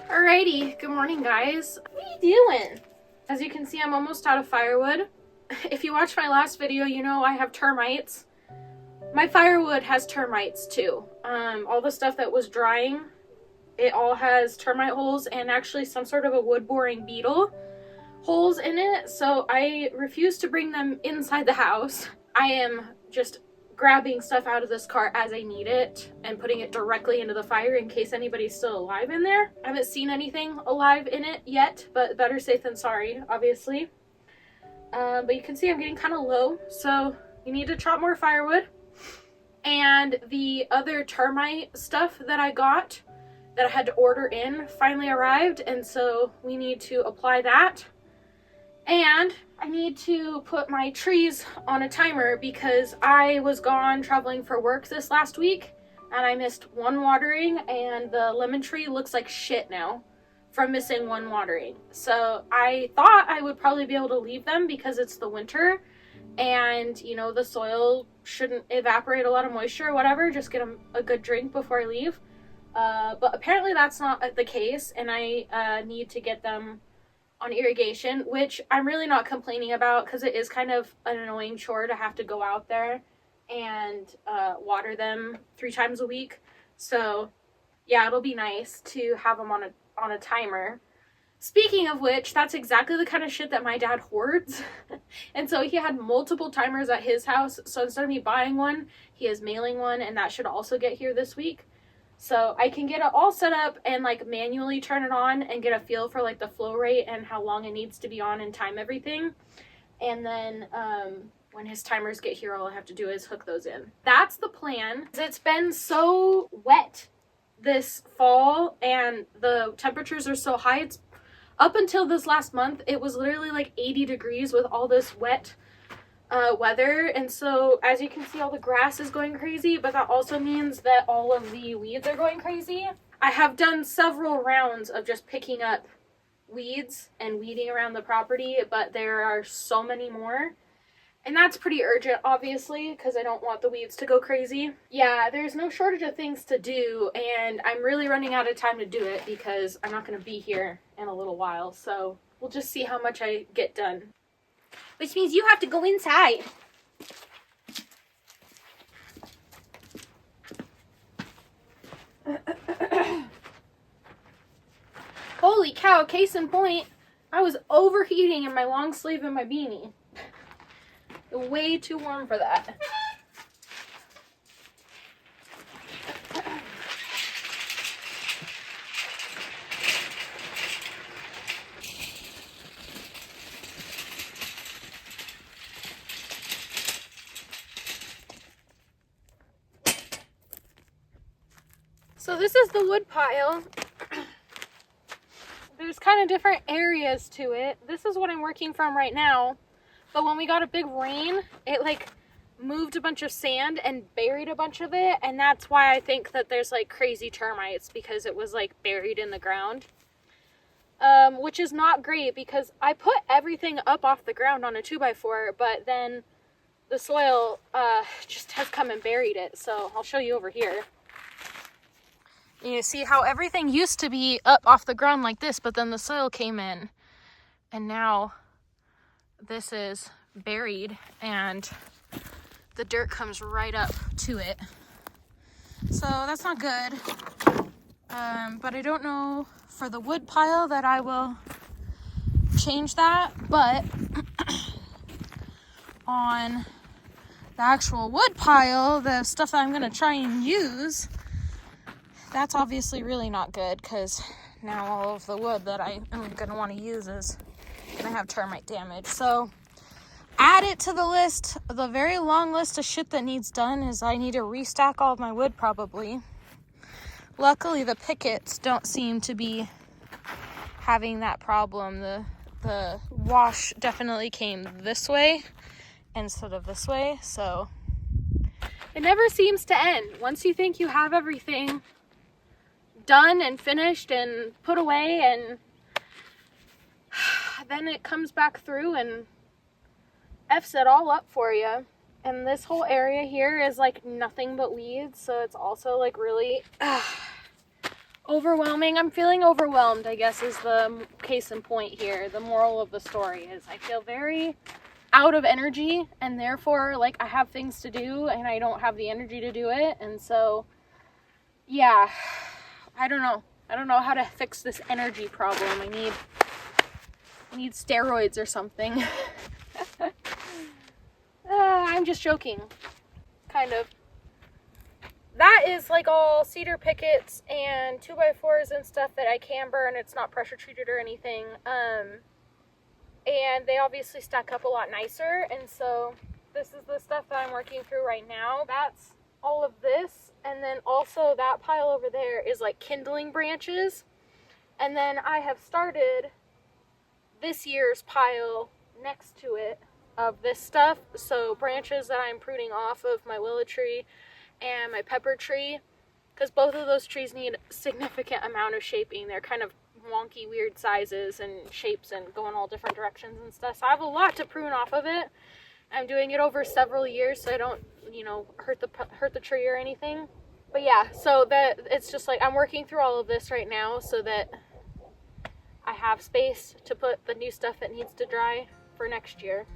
Alrighty, good morning guys. What are you doing? As you can see, I'm almost out of firewood. If you watched my last video, you know I have termites. My firewood has termites too. All the stuff that was drying, it all has termite holes and actually some sort of a wood boring beetle holes in it. So I refuse to bring them inside the house. I am just grabbing stuff out of this cart as I need it and putting it directly into the fire in case anybody's still alive in there. I haven't seen anything alive in it yet, but better safe than sorry, obviously. But you can see I'm getting kind of low, so you need to chop more firewood. And the other termite stuff that I got that I had to order in finally arrived, and so we need to apply that. And I need to put my trees on a timer because I was gone traveling for work this last week and I missed one watering, and the lemon tree looks like shit now from missing one watering. So I thought I would probably be able to leave them because it's the winter and, you know, the soil shouldn't evaporate a lot of moisture or whatever, just get them a good drink before I leave. But apparently that's not the case, and I need to get them on irrigation, which I'm really not complaining about because it is kind of an annoying chore to have to go out there and water them 3 times a week. So yeah, it'll be nice to have them on a timer. Speaking of which, that's exactly the kind of shit that my dad hoards. And so he had multiple timers at his house. So instead of me buying one, he is mailing one, and that should also get here this week. So I can get it all set up and like manually turn it on and get a feel for like the flow rate and how long it needs to be on and time everything. And then when his timers get here, all I have to do is hook those in. That's the plan. It's been so wet this fall and the temperatures are so high. It's up until this last month, it was literally like 80 degrees with all this wet weather, and so as you can see, all the grass is going crazy, but that also means that all of the weeds are going crazy. I have done several rounds of just picking up weeds and weeding around the property, but there are so many more, and that's pretty urgent, obviously, because I don't want the weeds to go crazy. Yeah, there's no shortage of things to do, and I'm really running out of time to do it because I'm not going to be here in a little while, so we'll just see how much I get done. Which means you have to go inside. Holy cow, case in point, I was overheating in my long sleeve and my beanie. Way too warm for that. So this is the wood pile. There's kind of different areas to it. This is what I'm working from right now. But when we got a big rain, it like moved a bunch of sand and buried a bunch of it. And that's why I think that there's like crazy termites, because it was like buried in the ground. Which is not great because I put everything up off the ground on a 2x4, but then the soil just has come and buried it. So I'll show you over here. You see how everything used to be up off the ground like this, but then the soil came in and now this is buried and the dirt comes right up to it. So that's not good. But I don't know for the wood pile that I will change that, but on the actual wood pile, the stuff that I'm going to try and use, that's obviously really not good because now all of the wood that I am going to want to use is going to have termite damage. So add it to the list. The very long list of shit that needs done is I need to restack all of my wood probably. Luckily the pickets don't seem to be having that problem. The wash definitely came this way instead of this way, so it never seems to end. Once you think you have everything done and finished and put away, and then it comes back through and F's it all up for you. And this whole area here is like nothing but weeds, so it's also like really overwhelming. I'm feeling overwhelmed, I guess, is the case in point here. The moral of the story is I feel very out of energy, and therefore like I have things to do and I don't have the energy to do it. And so yeah, I don't know how to fix this energy problem. I need steroids or something. I'm just joking, kind of. That is like all cedar pickets and 2x4s and stuff that I can burn. It's not pressure treated or anything. And they obviously stack up a lot nicer. And so this is the stuff that I'm working through right now. That's all of this. And then also that pile over there is like kindling branches. And then I have started this year's pile next to it of this stuff. So branches that I'm pruning off of my willow tree and my pepper tree, because both of those trees need a significant amount of shaping. They're kind of wonky, weird sizes and shapes and go in all different directions and stuff. So I have a lot to prune off of it. I'm doing it over several years so I don't, you know, hurt the tree or anything. But yeah, so that it's just like I'm working through all of this right now so that I have space to put the new stuff that needs to dry for next year.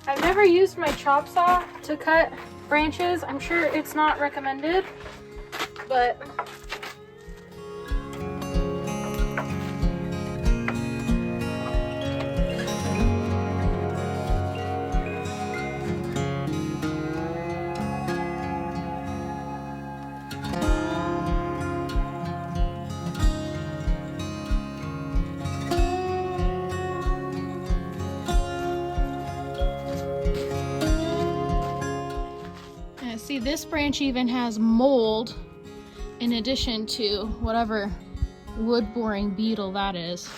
I've never used my chop saw to cut branches. I'm sure it's not recommended, but see, this branch even has mold in addition to whatever wood boring beetle that is.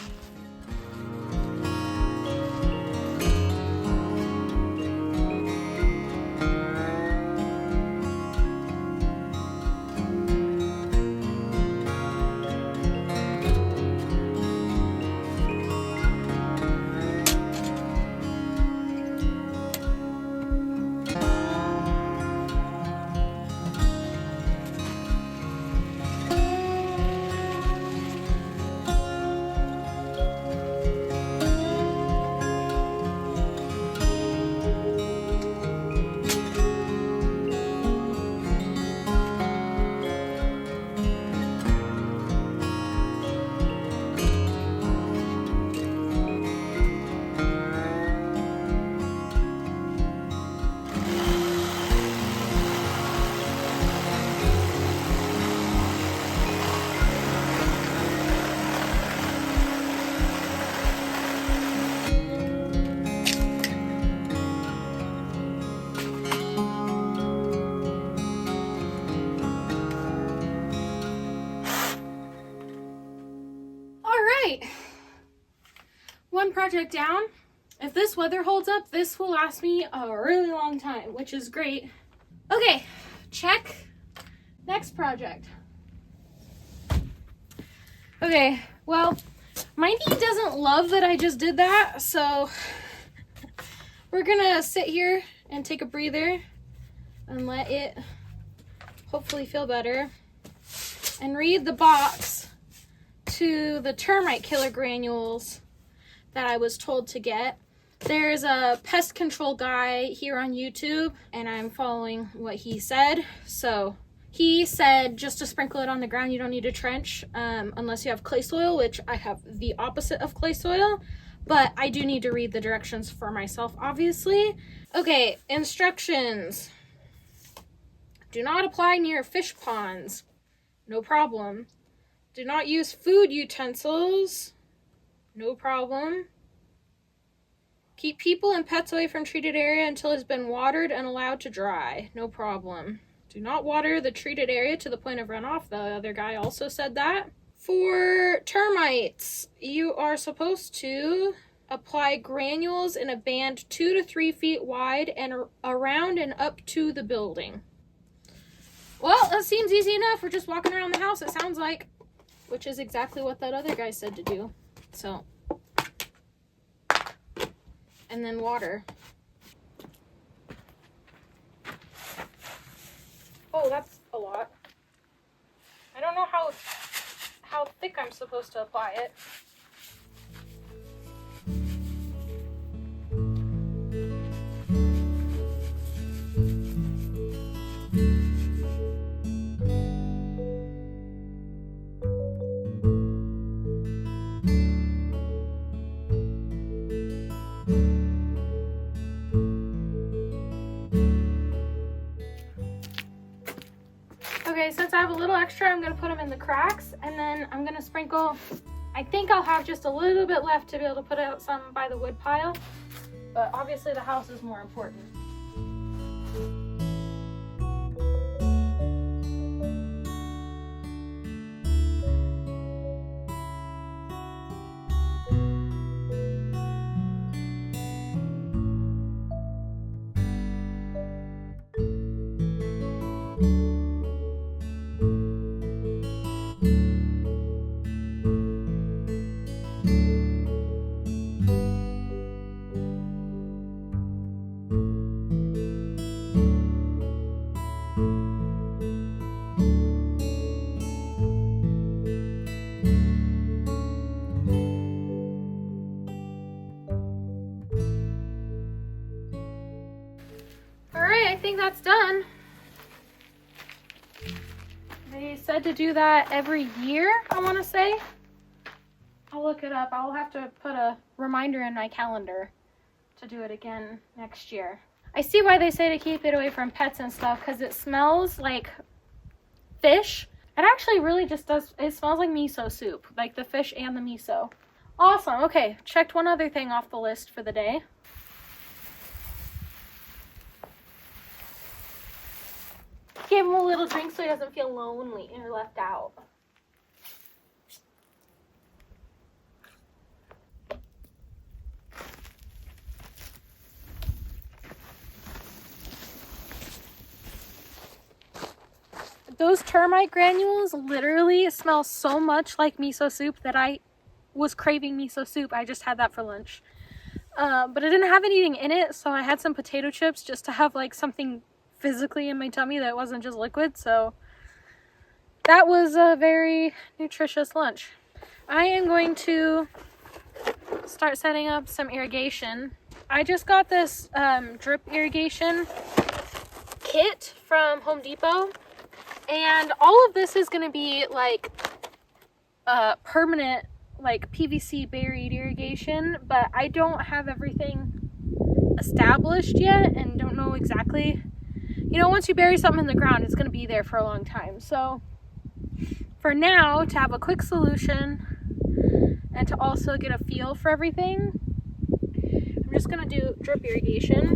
One project down. If this weather holds up, this will last me a really long time, which is great. Okay, check. Next project. Okay, well, my knee doesn't love that I just did that, so we're gonna sit here and take a breather and let it hopefully feel better and read the box to the termite killer granules that I was told to get. There's a pest control guy here on YouTube, and I'm following what he said. So he said just to sprinkle it on the ground. You don't need to trench unless you have clay soil, which I have the opposite of clay soil, but I do need to read the directions for myself, obviously. Okay, instructions. Do not apply near fish ponds. No problem. Do not use food utensils. No problem. Keep people and pets away from treated area until it's been watered and allowed to dry. No problem. Do not water the treated area to the point of runoff. The other guy also said that. For termites, you are supposed to apply granules in a band 2 to 3 feet wide and around and up to the building. Well, that seems easy enough. We're just walking around the house, it sounds like, which is exactly what that other guy said to do. So, and then water. Oh, that's a lot. I don't know how thick I'm supposed to apply it. Okay, since I have a little extra, I'm going to put them in the cracks, and then I'm going to sprinkle. I think I'll have just a little bit left to be able to put out some by the wood pile, but obviously the house is more important. I think that's done. They said to do that every year, I want to say. I'll look it up. I'll have to put a reminder in my calendar to do it again next year. I see why they say to keep it away from pets and stuff, because it smells like fish. It actually really just does. It smells like miso soup, like the fish and the miso. Awesome. Okay, checked one other thing off the list for the day. Give him a little drink so he doesn't feel lonely or left out. Those termite granules literally smell so much like miso soup that I was craving miso soup. I just had that for lunch. But I didn't have anything in it, so I had some potato chips just to have like something physically in my tummy that wasn't just liquid. So that was a very nutritious lunch. I am going to start setting up some irrigation. I just got this drip irrigation kit from Home Depot, and all of this is going to be like permanent, like PVC buried irrigation, but I don't have everything established yet and don't know exactly. You know, once you bury something in the ground, it's going to be there for a long time. So for now, to have a quick solution and to also get a feel for everything, I'm just going to do drip irrigation.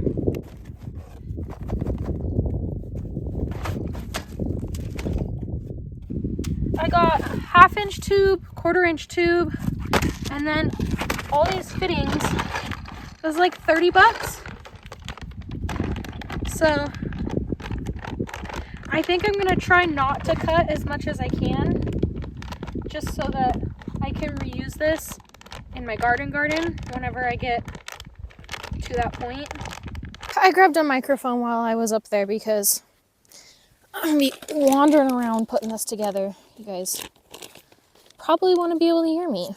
I got 1/2 inch tube, 1/4 inch tube, and then all these fittings. It was like 30 bucks. So I think I'm going to try not to cut as much as I can, just so that I can reuse this in my garden whenever I get to that point. I grabbed a microphone while I was up there because I'm gonna be wandering around putting this together. You guys probably want to be able to hear me.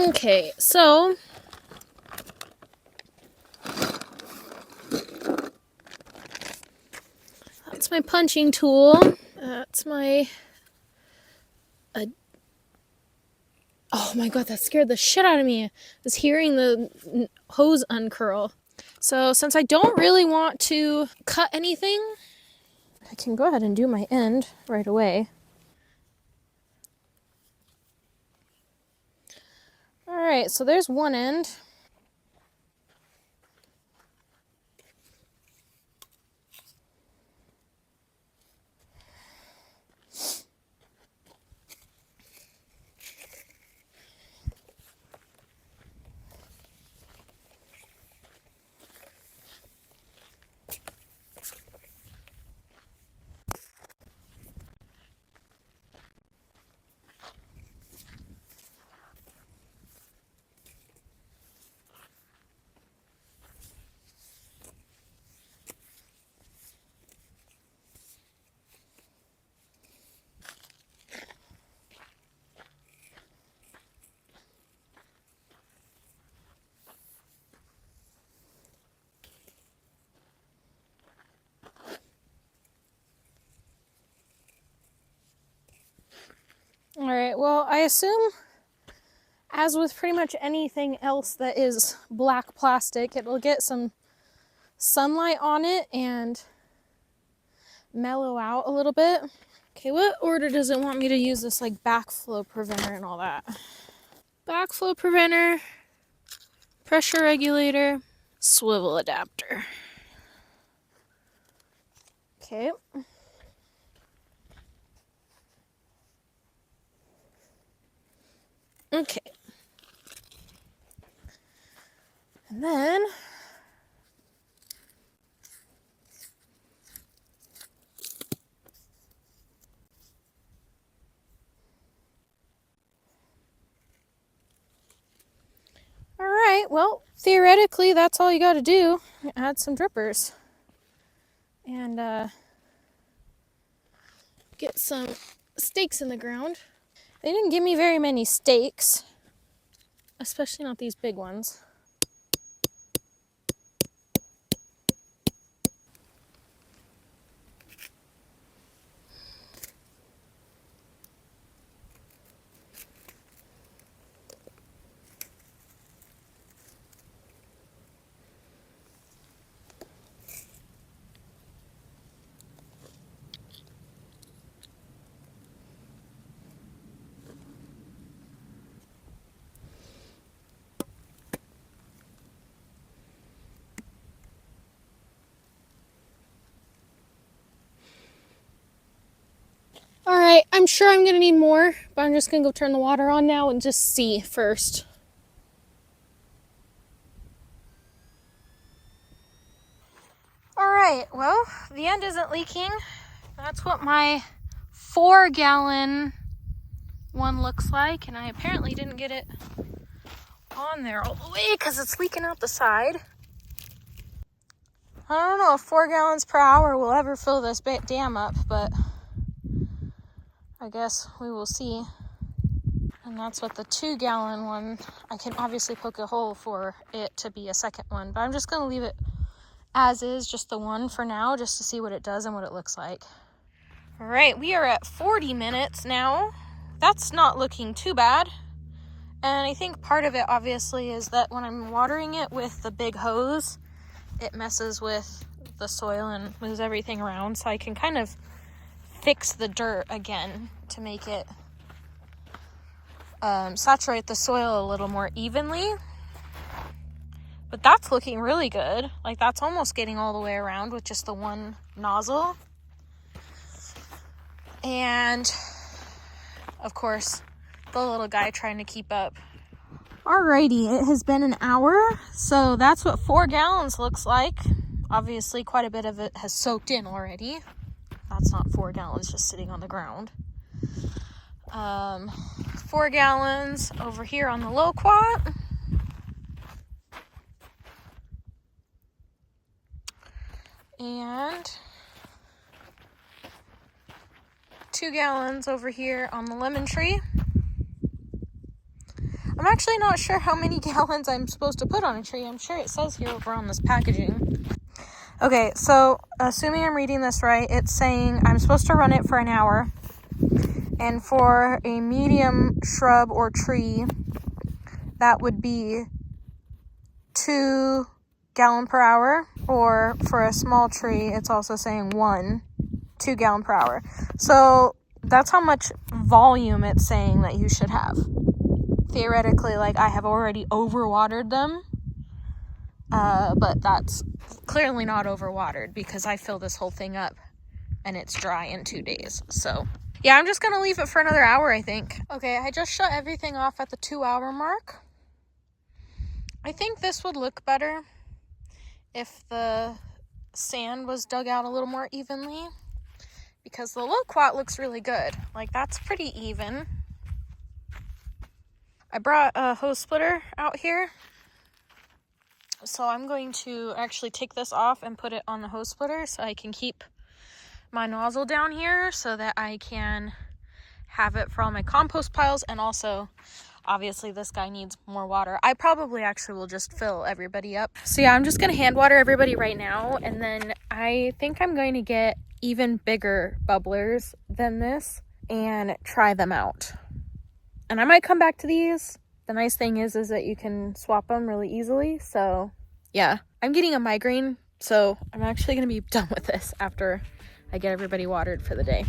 Okay, so that's my punching tool. That's my... oh my god, that scared the shit out of me. I was hearing the hose uncurl. So since I don't really want to cut anything, I can go ahead and do my end right away. Alright, so there's one end. Alright, well, I assume, as with pretty much anything else that is black plastic, it'll get some sunlight on it and mellow out a little bit. Okay, what order does it want me to use this, like, backflow preventer and all that? Backflow preventer, pressure regulator, swivel adapter. Okay. Okay. And then all right, well, theoretically that's all you got to do. Add some drippers and get some stakes in the ground. They didn't give me very many stakes, especially not these big ones. Alright, I'm sure I'm going to need more, but I'm just going to go turn the water on now and just see first. Alright, well, the end isn't leaking. That's what my 4-gallon one looks like, and I apparently didn't get it on there all the way because it's leaking out the side. I don't know if 4 gallons per hour will ever fill this dam up, but I guess we will see. And that's what the 2-gallon one, I can obviously poke a hole for it to be a second one, but I'm just going to leave it as is, just the one for now, just to see what it does and what it looks like. All right, we are at 40 minutes now. That's not looking too bad. And I think part of it obviously is that when I'm watering it with the big hose, it messes with the soil and moves everything around, so I can kind of fix the dirt again to make it saturate the soil a little more evenly. But that's looking really good. Like, that's almost getting all the way around with just the one nozzle. And of course, the little guy trying to keep up. Alrighty, it has been an hour, so that's what 4 gallons looks like. Obviously, quite a bit of it has soaked in already. That's not 4 gallons just sitting on the ground. 4 gallons over here on the loquat. And 2 gallons over here on the lemon tree. I'm actually not sure how many gallons I'm supposed to put on a tree. I'm sure it says here over on this packaging. Okay, so assuming I'm reading this right, it's saying I'm supposed to run it for an hour. And for a medium shrub or tree, that would be 2 gallon per hour. Or for a small tree, it's also saying 2 gallon per hour. So that's how much volume it's saying that you should have. Theoretically, like, I have already overwatered them, but that's clearly not overwatered because I fill this whole thing up and it's dry in 2 days. So yeah, I'm just gonna leave it for another hour, I think. Okay, I just shut everything off at the 2-hour mark. I think this would look better if the sand was dug out a little more evenly, because the loquat looks really good. Like, that's pretty even. I brought a hose splitter out here, so I'm going to actually take this off and put it on the hose splitter so I can keep my nozzle down here so that I can have it for all my compost piles. And also, obviously, this guy needs more water. I probably actually will just fill everybody up. So yeah, I'm just gonna hand water everybody right now, and then I think I'm going to get even bigger bubblers than this and try them out. And I might come back to these. The nice thing is that you can swap them really easily. So yeah, I'm getting a migraine, so I'm actually gonna be done with this after I get everybody watered for the day.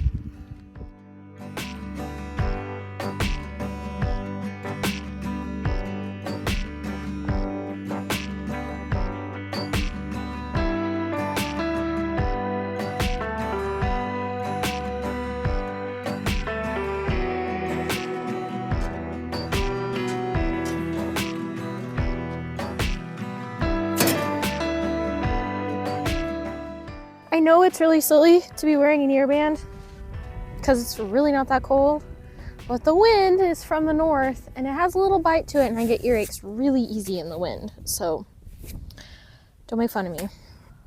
I know it's really silly to be wearing an earband because it's really not that cold, but the wind is from the north and it has a little bite to it, and I get earaches really easy in the wind, so don't make fun of me.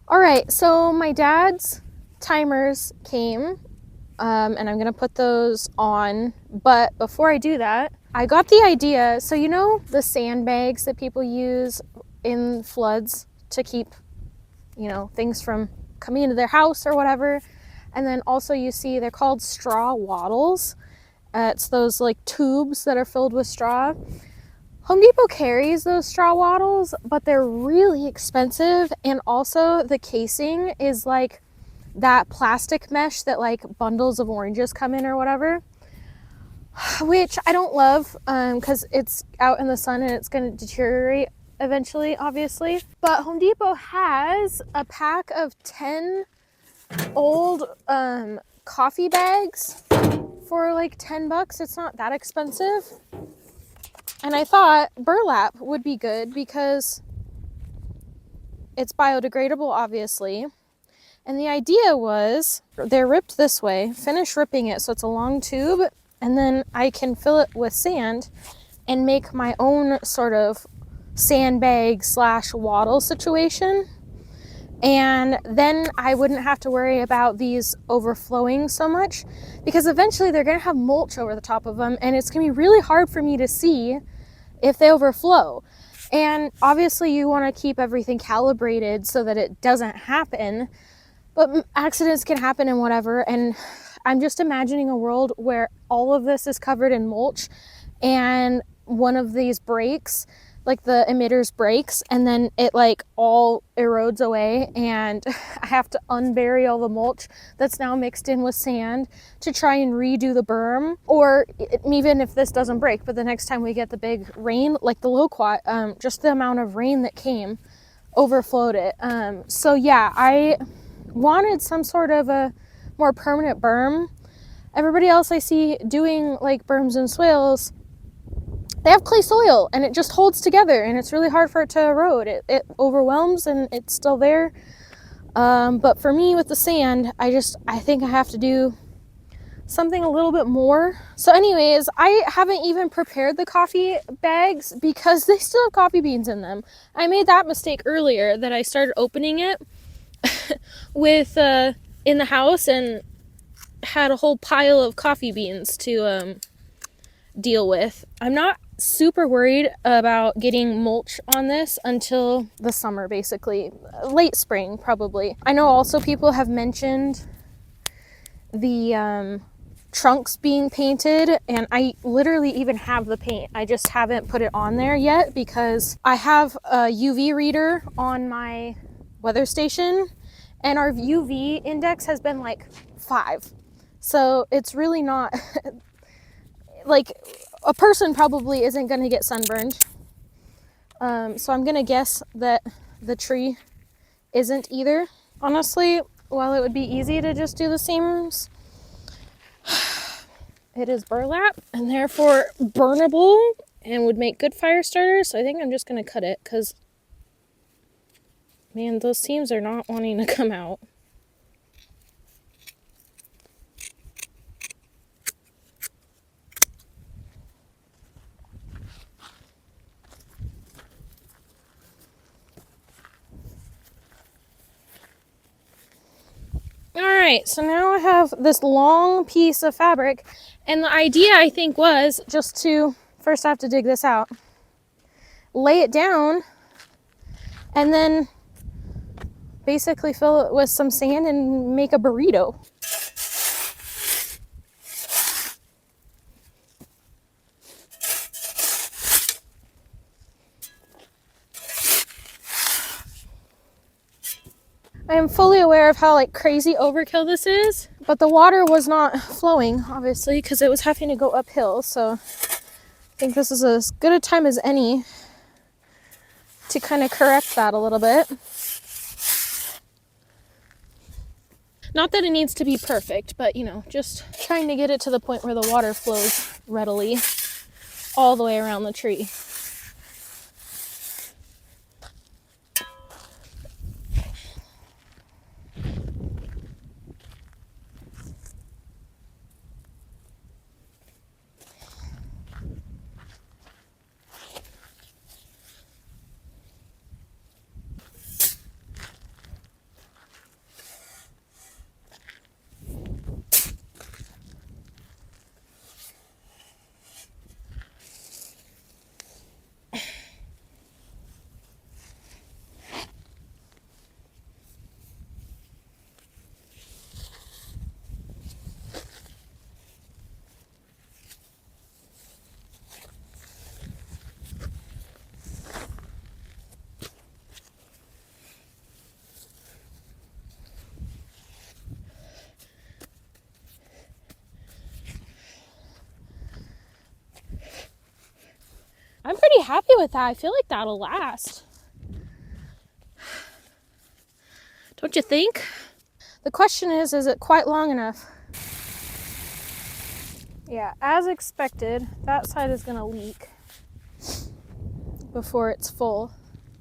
All right, so my dad's timers came, and I'm gonna put those on, but before I do that, I got the idea. So you know the sandbags that people use in floods to keep, you know, things from coming into their house or whatever. And then also you see they're called straw wattles. It's those like tubes that are filled with straw. Home Depot carries those straw wattles, but they're really expensive. And also the casing is like that plastic mesh that like bundles of oranges come in or whatever, which I don't love because it's out in the sun and it's going to deteriorate eventually, obviously. But Home Depot has a pack of 10 old coffee bags for like $10. It's not that expensive. And I thought burlap would be good because it's biodegradable, obviously. And the idea was they're ripped this way, finish ripping it so it's a long tube, and then I can fill it with sand and make my own sort of sandbag / wattle situation. And then I wouldn't have to worry about these overflowing so much, because eventually they're going to have mulch over the top of them, and it's going to be really hard for me to see if they overflow. And obviously you want to keep everything calibrated so that it doesn't happen, but accidents can happen and whatever. And I'm just imagining a world where all of this is covered in mulch and one of these breaks, like the emitters breaks, and then it like all erodes away, and I have to unbury all the mulch that's now mixed in with sand to try and redo the berm. Or even if this doesn't break, but the next time we get the big rain, like the loquat, just the amount of rain that came overflowed it. So yeah, I wanted some sort of a more permanent berm Everybody else I see doing like berms and swales, they have clay soil and it just holds together and it's really hard for it to erode. It overwhelms and it's still there. But for me with the sand, I think I have to do something a little bit more. So anyways, I haven't even prepared the coffee bags because they still have coffee beans in them. I made that mistake earlier that I started opening it with in the house and had a whole pile of coffee beans to deal with. I'm not super worried about getting mulch on this until the summer, basically late spring probably. I know also people have mentioned the trunks being painted, and I literally even have the paint. I just haven't put it on there yet because I have a UV reader on my weather station and our UV index has been like 5. So it's really not like a person probably isn't going to get sunburned. So I'm going to guess that the tree isn't either. Honestly, while it would be easy to just do the seams, it is burlap and therefore burnable and would make good fire starters. So I think I'm just going to cut it because, man, those seams are not wanting to come out. Alright, so now I have this long piece of fabric, and the idea I think was just to, first I have to dig this out, lay it down, and then basically fill it with some sand and make a burrito. I am fully aware of how like crazy overkill this is, but the water was not flowing, obviously, because it was having to go uphill, so I think this is as good a time as any to kind of correct that a little bit. Not that it needs to be perfect, but you know, just trying to get it to the point where the water flows readily all the way around the tree. I'm pretty happy with that. I feel like that'll last. Don't you think? The question is it quite long enough? Yeah, as expected, that side is gonna leak before it's full.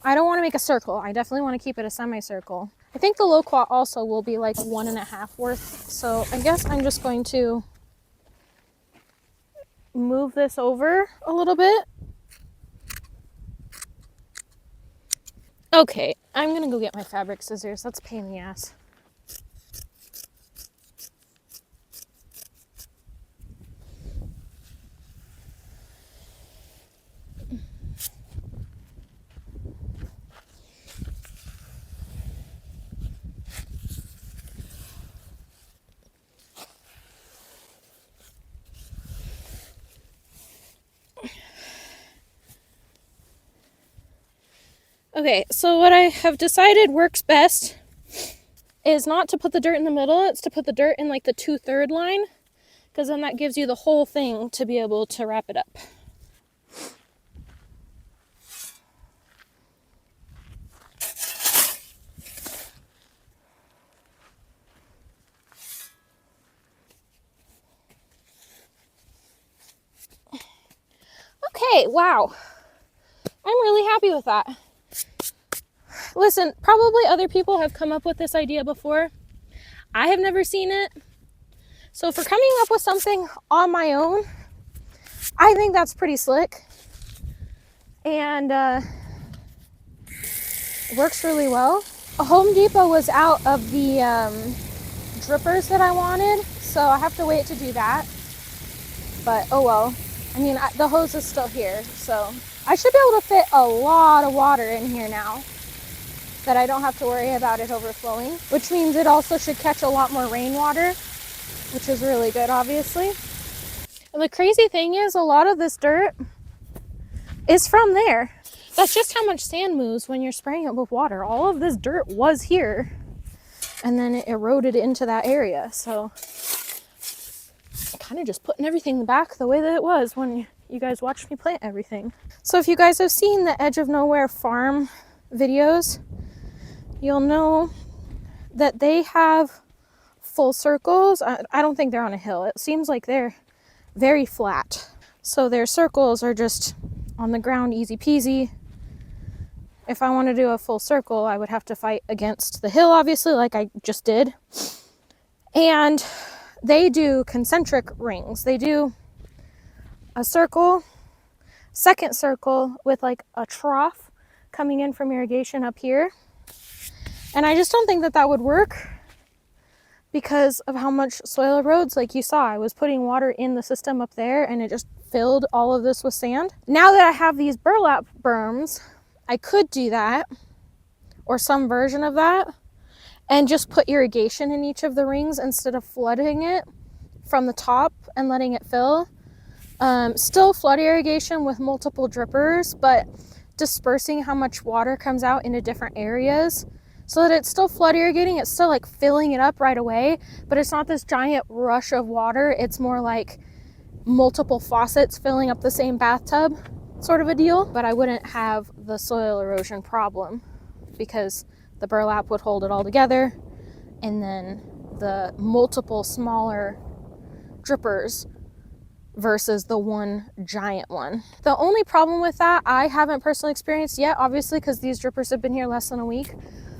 I don't want to make a circle. I definitely want to keep it a semicircle. I think the loquat also will be like 1.5 worth. So I guess I'm just going to move this over a little bit. Okay, I'm gonna go get my fabric scissors. That's a pain in the ass. Okay, so what I have decided works best is not to put the dirt in the middle, it's to put the dirt in like the 2/3 line, because then that gives you the whole thing to be able to wrap it up. Okay, wow. I'm really happy with that. Listen, probably other people have come up with this idea before. I have never seen it. So for coming up with something on my own, I think that's pretty slick. And works really well. A Home Depot was out of the drippers that I wanted, so I have to wait to do that. But oh well. I mean, the hose is still here, so I should be able to fit a lot of water in here now that I don't have to worry about it overflowing, which means it also should catch a lot more rainwater, which is really good, obviously. And the crazy thing is, a lot of this dirt is from there. That's just how much sand moves when you're spraying it with water. All of this dirt was here, and then it eroded into that area. So kind of just putting everything back the way that it was when you guys watched me plant everything. So if you guys have seen the Edge of Nowhere farm videos, you'll know that they have full circles. I don't think they're on a hill. It seems like they're very flat. So their circles are just on the ground, easy peasy. If I want to do a full circle, I would have to fight against the hill, obviously, like I just did. And they do concentric rings. They do a circle, second circle with like a trough coming in from irrigation up here. And I just don't think that that would work because of how much soil erodes. Like you saw, I was putting water in the system up there and it just filled all of this with sand. Now that I have these burlap berms, I could do that or some version of that and just put irrigation in each of the rings instead of flooding it from the top and letting it fill. Still flood irrigation with multiple drippers, but dispersing how much water comes out into different areas so that it's still flood irrigating. It's still like filling it up right away, but it's not this giant rush of water. It's more like multiple faucets filling up the same bathtub sort of a deal. But I wouldn't have the soil erosion problem because the burlap would hold it all together, and then the multiple smaller drippers versus the one giant one. The only problem with that I haven't personally experienced yet, obviously, because these drippers have been here less than a week,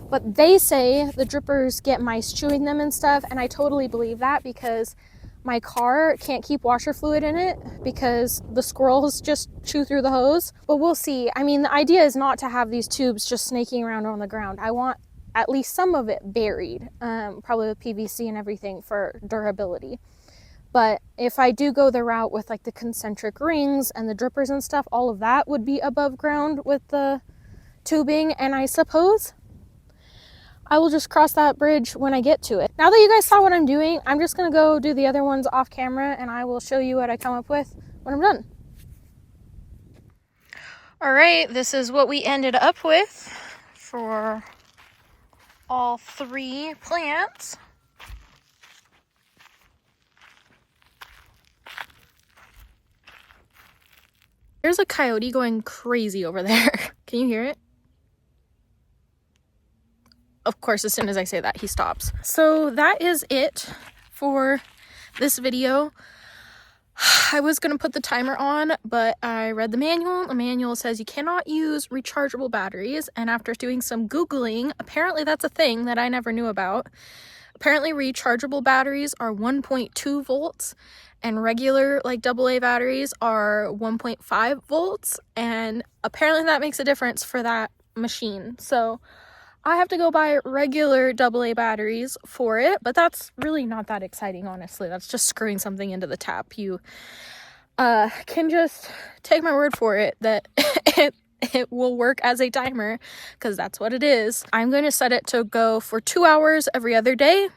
but they say the drippers get mice chewing them and stuff, and I totally believe that because my car can't keep washer fluid in it because the squirrels just chew through the hose. But we'll see. I mean, the idea is not to have these tubes just snaking around on the ground. I want at least some of it buried, probably with PVC and everything for durability. But if I do go the route with like the concentric rings and the drippers and stuff, all of that would be above ground with the tubing. And I suppose I will just cross that bridge when I get to it. Now that you guys saw what I'm doing, I'm just gonna go do the other ones off camera and I will show you what I come up with when I'm done. All right, this is what we ended up with for all 3 plants. There's a coyote going crazy over there. Can you hear it? Of course, as soon as I say that, he stops. So that is it for this video. I was going to put the timer on, but I read the manual. The manual says you cannot use rechargeable batteries. And after doing some Googling, apparently that's a thing that I never knew about. Apparently rechargeable batteries are 1.2 volts and regular like AA batteries are 1.5 volts. And apparently that makes a difference for that machine. So I have to go buy regular AA batteries for it, but that's really not that exciting, honestly. That's just screwing something into the tap. You can just take my word for it that it will work as a timer, because that's what it is. I'm going to set it to go for 2 hours every other day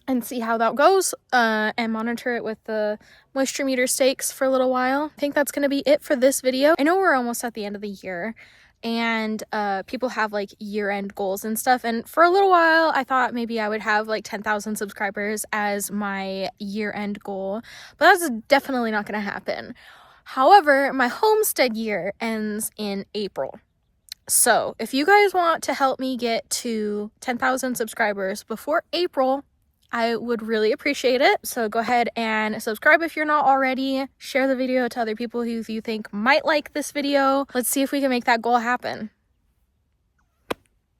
and see how that goes, and monitor it with the moisture meter stakes for a little while. I think that's going to be it for this video. I know we're almost at the end of the year, and people have like year-end goals and stuff, and for a little while I thought maybe I would have like 10,000 subscribers as my year-end goal, but that's definitely not going to happen. However, my Homestead year ends in April, so if you guys want to help me get to 10,000 subscribers before April, I would really appreciate it. So go ahead and subscribe if you're not already. Share the video to other people who you think might like this video. Let's see if we can make that goal happen.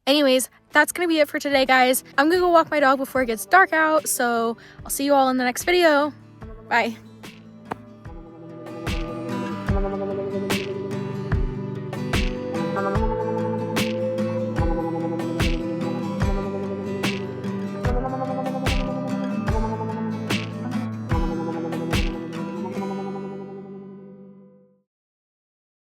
Anyways, that's gonna be it for today, guys. I'm gonna go walk my dog before it gets dark out, so I'll see you all in the next video. Bye.